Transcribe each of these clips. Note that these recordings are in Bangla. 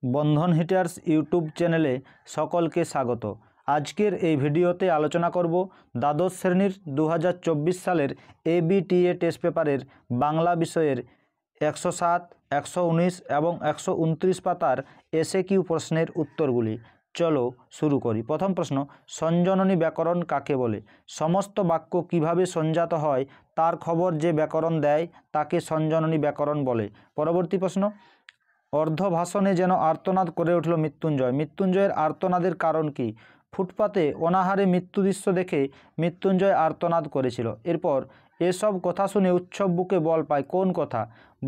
बंधन हिटार्स यूट्यूब चैनेले सकलके स्वागत। आजकेर এই ভিডিওতে আলোচনা করব দ্বাদশ শ্রেণীর 2024 সালের এবিটিএ টেস্ট পেপারের বাংলা বিষয়ের 107, 119 এবং 129 পাতার এসএকিউ প্রশ্নের উত্তরগুলি। চলো শুরু করি। প্রথম প্রশ্ন, সঞ্জননী ব্যাকরণ কাকে বলে? সমস্ত বাক্য কিভাবে সঞ্জাত হয় তার খবর যে ব্যাকরণ দেয় তাকে সঞ্জননী ব্যাকরণ বলে। পরবর্তী প্রশ্ন, অর্ধভাষণে যেন আর্তনাদ করে উঠল মৃত্যুঞ্জয়। মৃত্যুঞ্জয়ের আর্তনাদের কারণ কি? ফুটপাতে অনাহারে মৃত্যু দৃশ্য দেখে মৃত্যুঞ্জয় আর্তনাদ করেছিল। এরপর এসব কথা শুনে উৎসব বুকে বল পায় কোন কথা?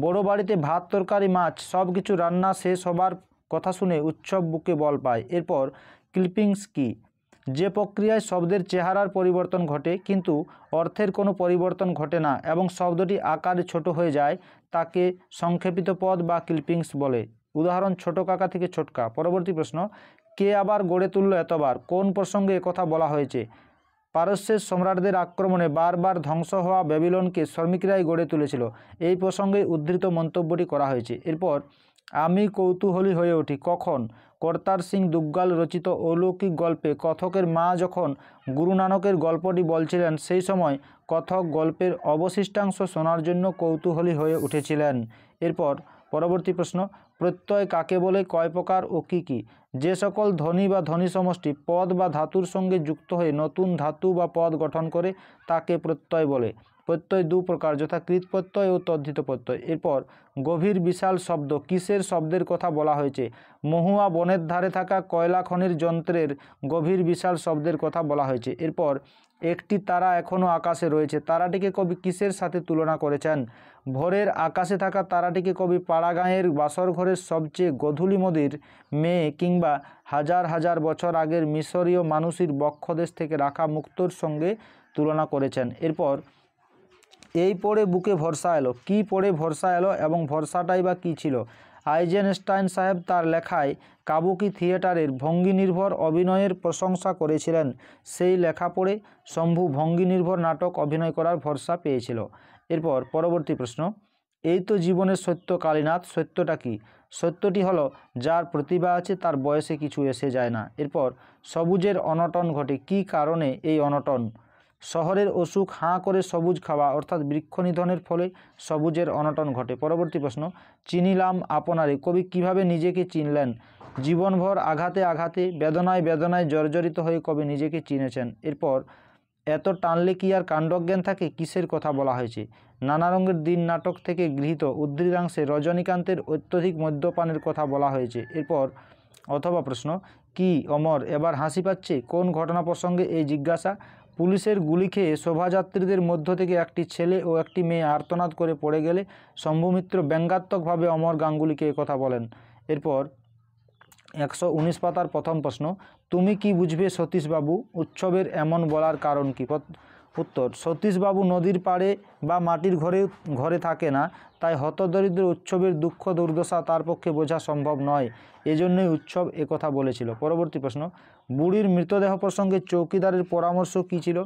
বড় বাড়িতে ভাত তরকারি মাছ সব কিছু রান্না শেষ হবার কথা শুনে উৎসব বুকে বল পায়। এরপর ক্লিপিংস কি? যে প্রক্রিয়ায় শব্দের চেহারার পরিবর্তন ঘটে কিন্তু অর্থের কোনো পরিবর্তন ঘটে না এবং শব্দটি আকারে ছোট হয়ে যায় তাকে সংক্ষেপিত পদ বা ক্লিপিংস বলে। উদাহরণ, ছোট কাকা থেকে ছোটকা। পরবর্তী প্রশ্ন, কে আবার গড়ে তুলল এতবার? কোন প্রসঙ্গে একথা বলা হয়েছে? পারস্যের সম্রাটদের আক্রমণে বারবার ধ্বংস হওয়া ব্যাবিলনকে শ্রমিকরাই গড়ে তুলেছিল, এই প্রসঙ্গে উদ্ধৃত মন্তব্যটি করা হয়েছে। এরপর আমি কৌতূহলী হয়ে উঠি কখন? কর্তার সিং দুগ্গাল রচিত অলৌকিক গল্পে কথকের মা যখন গুরু নানকের গল্পটি বলছিলেন সেই সময় কথক গল্পের অবশিষ্টাংশ শোনার জন্য কৌতূহলী হয়ে উঠেছিলেন। এরপর পরবর্তী প্রশ্ন, প্রত্যয় কাকে বলে, কয় প্রকার ও কী কী? যে সকল ধ্বনি বা ধ্বনি সমষ্টি পদ বা ধাতুর সঙ্গে যুক্ত হয়ে নতুন ধাতু বা পদ গঠন করে তাকে প্রত্যয় বলে। প্রত্যয় দু প্রকার, যথা কৃৎ প্রত্যয় ও তদ্ধিত প্রত্যয়। এরপর গভীর বিশাল শব্দ কিসের শব্দের কথা বলা হয়েছে? মহুয়া বনের ধারে থাকা কয়লা খনির যন্ত্রের গভীর বিশাল শব্দের কথা বলা হয়েছে। এরপর একটি তারা এখনও আকাশে রয়েছে, তারাটিকে কবি কিসের সাথে তুলনা করেছেন? ভোরের আকাশে থাকা তারাটিকে কবি পাড়াগাঁয়ের বাসর ঘরের সবচেয়ে গধূলিমদির মেয়ে কিংবা হাজার হাজার বছর আগের মিশরীয় মানুষের বক্ষদেশ থেকে রাখা মুক্তোর সঙ্গে তুলনা করেছেন। এরপর এই পড়ে বুকে ভরসা এলো। কি পড়ে ভরসা এলো এবং ভরসাটাই বা কী ছিল? আইজেনস্টাইন সাহেব তার লেখায় কাবুকি থিয়েটারের ভঙ্গিনির্ভর অভিনয়ের প্রশংসা করেছিলেন। সেই লেখা পড়ে শম্ভু ভঙ্গিনির্ভর নাটক অভিনয় করার ভরসা পেয়েছিল। এরপর পরবর্তী প্রশ্ন, এই তো জীবনের সত্য কালীনাথ, সত্যটা কি? সত্যটি হলো যার প্রতিভা আছে তার বয়সে কিছু এসে যায় না। এরপর সবুজের অনটন ঘটে, কী কারণে এই অনটন? শহরের অসুখ, হাঁ করে সবুজ খাওয়া অর্থাৎ বৃক্ষ নিধনের ফলে সবুজের অনটন ঘটে। পরবর্তী প্রশ্ন, চিনিলাম আপনারে, কবি কিভাবে নিজেকে চিনলেন? জীবনভর আঘাতে আঘাতে বেদনায় বেদনায় জর্জরিত হয়ে কবি নিজেকে চিনেছেন। এরপর এত টানলে কি আর কাণ্ডজ্ঞান থাকে কিসের কথা বলা হয়েছে? নানা রঙের দিন নাটক থেকে গৃহীত উদ্ধৃতাংশে রজনীকান্তের অত্যধিক মদ্যপানের কথা বলা হয়েছে। এরপর অথবা প্রশ্ন, কি অমর এবার হাসি পাচ্ছে? কোন ঘটনা প্রসঙ্গে এই জিজ্ঞাসা? পুলিশের গুলি খেয়ে শোভাযাত্রীদের মধ্য থেকে একটি ছেলে ও একটি মেয়ে আর্তনাদ করে পড়ে গেলে শম্ভুমিত্র ব্যঙ্গাত্মকভাবে অমর গাঙ্গুলিকে একথা বলেন। এরপর 119 পাতার প্রথম প্রশ্ন, তুমি কি বুঝবে সতীশবাবু? উৎসবের এমন বলার কারণ কি? উত্তর, সতীশবাবু নদীর পাড়ে বা মাটির ঘরে থাকে না, তাই হতদরিদ্র উৎসবের দুঃখ দুর্দশা তার পক্ষে বোঝা সম্ভব নয়, এজন্যই উৎসব একথা বলেছিল। পরবর্তী প্রশ্ন, বুড়ির মৃতদেহ প্রসঙ্গে চৌকিদারের পরামর্শ কী ছিল?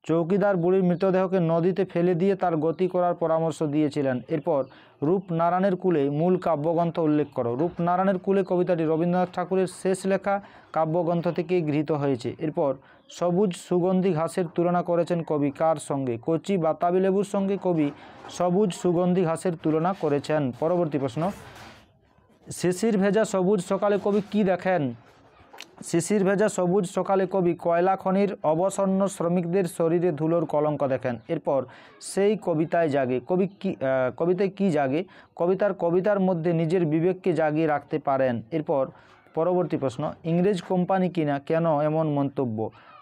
চৌকিদার বুড়ির মৃতদেহকে নদীতে ফেলে দিয়ে তার গতি করার পরামর্শ দিয়েছিলেন। এরপর রূপনারায়ণের কূলে মূল কাব্যগ্রন্থ উল্লেখ করো। রূপনারায়ণের কূলে কবিতাটি রবীন্দ্রনাথ ঠাকুরের শেষ লেখা কাব্যগ্রন্থ থেকে গৃহীত হয়েছে। এরপর সবুজ সুগন্ধি ঘাসের তুলনা করেছেন কবি কার সঙ্গে? কচি বাতাবি লেবুর সঙ্গে কবি সবুজ সুগন্ধি ঘাসের তুলনা করেছেন। পরবর্তী প্রশ্ন, শিশির ভেজা সবুজ সকালে কবি কি দেখেন? শিশির ভেজা সবুজ সকালে কবি কয়লা খনির অবসন্ন শ্রমিকদের শরীরে ধুলোর কলঙ্ক দেখেন। এরপর সেই কবিতায় জাগে কবিতায় কি জাগে? কবিতার মধ্যে নিজের বিবেককে জাগিয়ে রাখতে পারেন। এরপর পরবর্তী প্রশ্ন, ইংরেজ কোম্পানি কিনা কেন এমন মন্তব্য?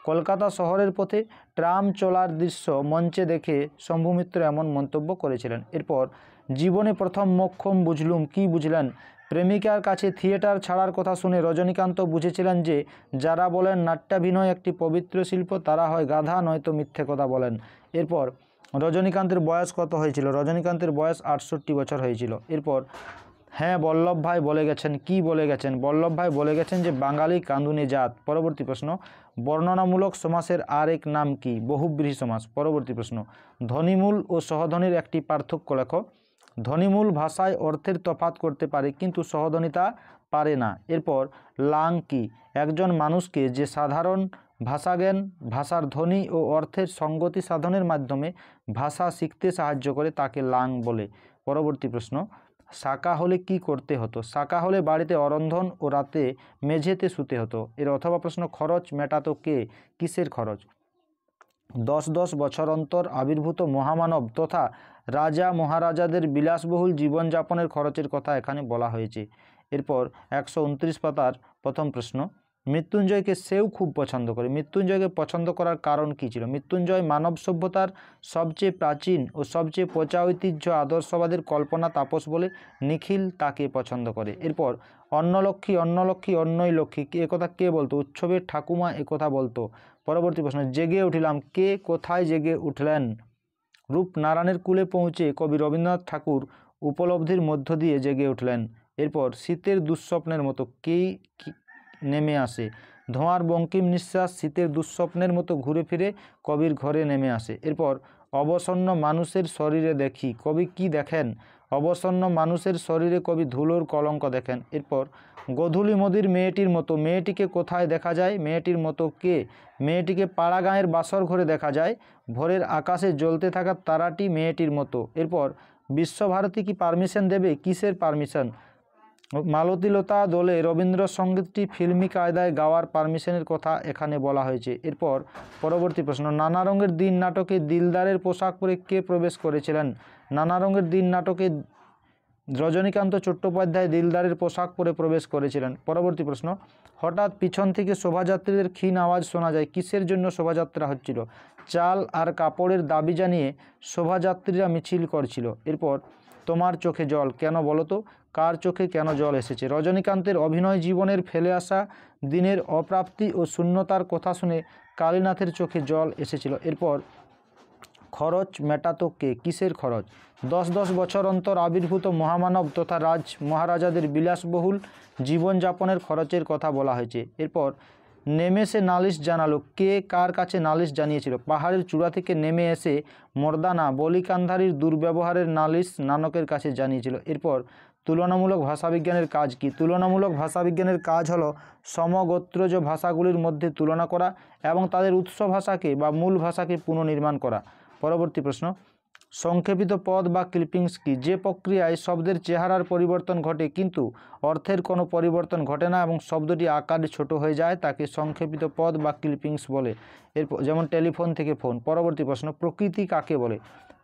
কলকাতা শহরের পথে ট্রাম চলার দৃশ্য মঞ্চে দেখে শম্ভুমিত্র এমন মন্তব্য করেছিলেন। এরপর জীবনে প্রথম মোক্ষম বুঝলুম, কি বুঝলেন? প্রেমিকার কাছে থিয়েটার ছাড়ার কথা শুনে রজনীকান্ত বুঝেছিলেন যে যারা বলেন নাট্যাভিনয় একটি পবিত্র শিল্প তারা হয় গাধা নয়তো মিথ্যে কথা বলেন। এরপর রজনীকান্তের বয়স কত হয়েছিল? রজনীকান্তের বয়স 68 বছর হয়েছিল। এরপর হ্যাঁ বল্লভ ভাই বলে গেছেন, কি বলে গেছেন? বল্লভ ভাই বলে গেছেন যে বাঙালি কান্দুনে জাত। পরবর্তী প্রশ্ন, বর্ণনামূলক সমাসের আর এক নাম কি? বহুব্রীহি সমাস। পরবর্তী প্রশ্ন, ধ্বনিমূল ও সহধ্বনির একটি পার্থক্য লেখো। ধ্বনিমূল ভাষায় অর্থের তফাৎ করতে পারে কিন্তু সহধ্বনিতা পারে না। এরপর লাং কি? একজন মানুষকে যে সাধারণ ভাষাজ্ঞান, ভাষার ধ্বনি ও অর্থের সঙ্গতি সাধনের মাধ্যমে ভাষা শিখতে সাহায্য করে তাকে লাং বলে। পরবর্তী প্রশ্ন, শাকা হলে কি করতে হতো? শাকা হলে বাড়িতে অরন্ধন ও রাতে মেঝেতে শুতে হতো। এর অথবা প্রশ্ন, খরচ মেটাতো কে? কিসের খরচ? 10 বছর অন্তর আবির্ভূত মহামানব তথা রাজা মহারাজাদের বিলাসবহুল জীবনযাপনের খরচের কথা এখানে বলা হয়েছে। এরপর 129 পাতার প্রথম প্রশ্ন, মৃত্যুঞ্জয়কে সেও খুব পছন্দ করে। মৃত্যুঞ্জয়কে পছন্দ করার কারণ কী ছিল? মৃত্যুঞ্জয় মানব সভ্যতার সবচেয়ে প্রাচীন ও সবচেয়ে পচা ঐতিহ্য আদর্শবাদের কল্পনা তাপস বলে নিখিল তাকে পছন্দ করে। এরপর অন্নলক্ষ্মী অন্নলক্ষ্মী অন্নই লক্ষ্মী একথা কে বলতো? উৎসবের ঠাকুমা একথা বলতো। পরবর্তী প্রশ্ন, জেগে উঠিলাম কে কোথায় জেগে উঠলেন? রূপনারায়ণের কূলে পৌঁছে কবি রবীন্দ্রনাথ ঠাকুর উপলব্ধির মধ্য দিয়ে জেগে উঠলেন। এরপর শীতের দুঃস্বপ্নের মতো কে নেমে আসে? ধোঁয়ার বঙ্কিম নিঃশ্বাস শীতের দুঃস্বপ্নের মতো ঘুরে ফিরে কবির ঘরে নেমে আসে। এরপর অবসন্ন মানুষের শরীরে দেখি, কবি কি দেখেন? অবসন্ন মানুষের শরীরে কবি ধুলোর কলঙ্ক দেখেন। এরপর গোধূলি মোদির মেয়েটির মতো, মেয়েটিকে কোথায় দেখা যায়? মেয়েটির মতো কে? মেয়েটিকে পাড়া গাঁয়ের বাসর ঘরে দেখা যায়। ভোরের আকাশে জ্বলতে থাকা তারাটি মেয়েটির মতো। এরপর বিশ্বভারতী কি পারমিশন দেবে? কিসের পারমিশন? মালতীলতা দোলে রবীন্দ্রসঙ্গীতটি ফিল্মি কায়দায় গাওয়ার পারমিশনের কথা এখানে বলা হয়েছে। এরপর পরবর্তী প্রশ্ন, নানা রঙের দিন নাটকে দিলদারের পোশাক পরে কে প্রবেশ করেছিলেন? নানা রঙের দিন নাটকে রজনীকান্ত চট্টোপাধ্যায় দিলদারের পোশাক পরে প্রবেশ করেছিলেন। পরবর্তী প্রশ্ন, হঠাৎ পিছন থেকে শোভাযাত্রীদের ক্ষীণ আওয়াজ শোনা যায়, কিসের জন্য শোভাযাত্রা হচ্ছিল? চাল আর কাপড়ের দাবি জানিয়ে শোভাযাত্রীরা মিছিল করছিল। এরপর তোমার চোখে জল কেন বলো তো? কার চোখে কেন জল এসেছে? রজনীকান্তের অভিনয় জীবনের ফেলে আসা দিনের অপ্রাপ্তি ও শূন্যতার কথা শুনে কালীনাথের চোখে জল এসেছিল। এরপর খরচ মেটাতো কে? কিসের খরচ? 10 বছর অন্তর আবির্ভূত মহামানব তথা রাজ মহারাজাদের বিলাসবহুল জীবনযাপনের খরচের কথা বলা হয়েছে। এরপর নেমে সে নালিশ জানালো, কে কার কাছে নালিশ জানিয়েছিল? পাহাড়ের চূড়া থেকে নেমে এসে মর্দানা বলিকান্ধারীর দুর্ব্যবহারের নালিশ নানকের কাছে জানিয়েছিল। এরপর তুলনামূলক ভাষাবিজ্ঞানের কাজ কি? তুলনামূলক ভাষাবিজ্ঞানের কাজ হলো সমগোত্রজ ভাষাগুলির মধ্যে তুলনা করা এবং তাদের উৎস ভাষাকে বা মূল ভাষাকে পুনর্নির্মাণ করা। পরবর্তী প্রশ্ন, সংক্ষেপিত পদ বা ক্লিপিংস কি? যে প্রক্রিয়ায় শব্দের চেহারার পরিবর্তন ঘটে কিন্তু অর্থের কোনো পরিবর্তন ঘটে না এবং শব্দটি আকারে ছোট হয়ে যায় তাকে সংক্ষেপিত পদ বা ক্লিপিংস বলে। এরপর যেমন টেলিফোন থেকে ফোন। পরবর্তী প্রশ্ন, প্রকৃতি কাকে বলে?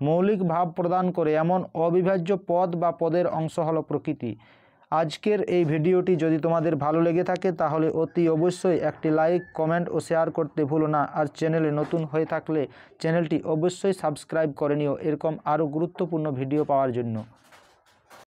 মৌলিক ভাব প্রদান করে এমন অবিভাজ্য পদ বা পদের অংশ হলো প্রকৃতি। আজকের এই ভিডিওটি যদি তোমাদের ভালো লেগে থাকে তাহলে অতি অবশ্যই একটি লাইক, কমেন্ট ও শেয়ার করতে ভুলো না। আর চ্যানেলে নতুন হয়ে থাকলে চ্যানেলটি অবশ্যই সাবস্ক্রাইব করে নিও এরকম আরও গুরুত্বপূর্ণ ভিডিও পাওয়ার জন্য।